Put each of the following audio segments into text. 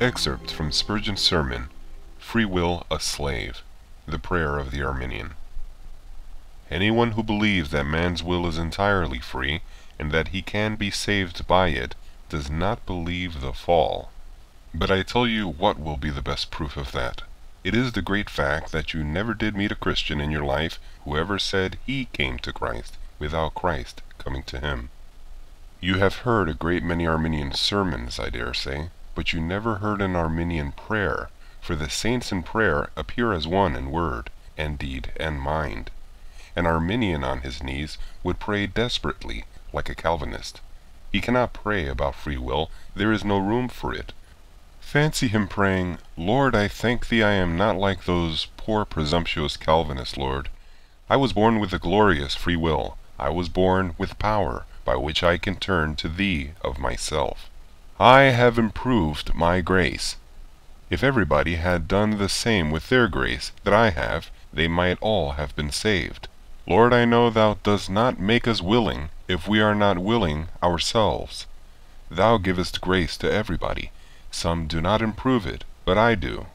Excerpt from Spurgeon's sermon, Free Will a Slave, the prayer of the Arminian. Anyone who believes that man's will is entirely free, and that he can be saved by it, does not believe the fall. But I tell you what will be the best proof of that. It is the great fact that you never did meet a Christian in your life who ever said he came to Christ without Christ coming to him. You have heard a great many Arminian sermons, I dare say, but you never heard an Arminian prayer, for the saints in prayer appear as one in word, and deed, and mind. An Arminian on his knees would pray desperately, like a Calvinist. He cannot pray about free will, there is no room for it. Fancy him praying, "Lord, I thank thee I am not like those poor presumptuous Calvinists, Lord. I was born with a glorious free will. I was born with power, by which I can turn to thee of myself. I have improved my grace." If everybody had done the same with their grace that I have, they might all have been saved. Lord, I know thou dost not make us willing, if we are not willing ourselves. Thou givest grace to everybody. Some do not improve it, but I do.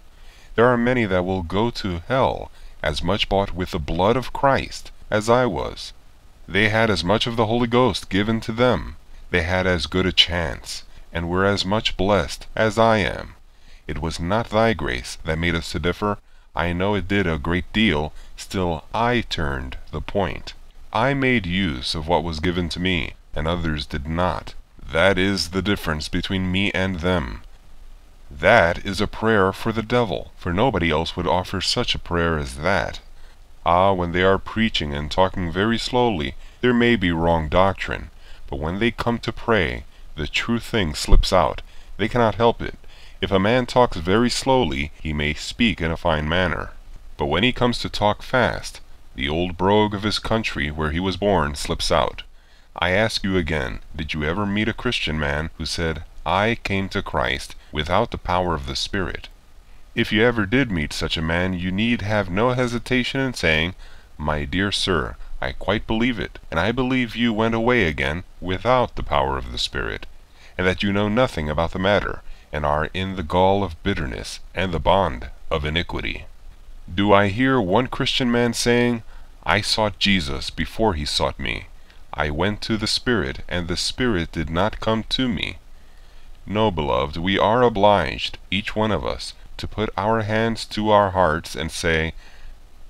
There are many that will go to hell, as much bought with the blood of Christ as I was. They had as much of the Holy Ghost given to them. They had as good a chance, and were as much blessed as I am. It was not thy grace that made us to differ. I know it did a great deal, still I turned the point. I made use of what was given to me, and others did not. That is the difference between me and them. That is a prayer for the devil, for nobody else would offer such a prayer as that. Ah, when they are preaching and talking very slowly, there may be wrong doctrine, but when they come to pray, the true thing slips out. They cannot help it. If a man talks very slowly, he may speak in a fine manner. But when he comes to talk fast, the old brogue of his country where he was born slips out. I ask you again, did you ever meet a Christian man who said, "I came to Christ," without the power of the Spirit? If you ever did meet such a man, you need have no hesitation in saying, "My dear sir, I quite believe it, and I believe you went away again without the power of the Spirit, and that you know nothing about the matter, and are in the gall of bitterness and the bond of iniquity." Do I hear one Christian man saying, "I sought Jesus before he sought me. I went to the Spirit, and the Spirit did not come to me"? No, beloved, we are obliged, each one of us, to put our hands to our hearts and say,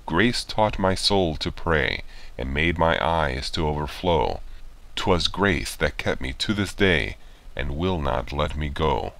"Grace taught my soul to pray, and made my eyes to overflow. 'Twas grace that kept me to this day, and will not let me go."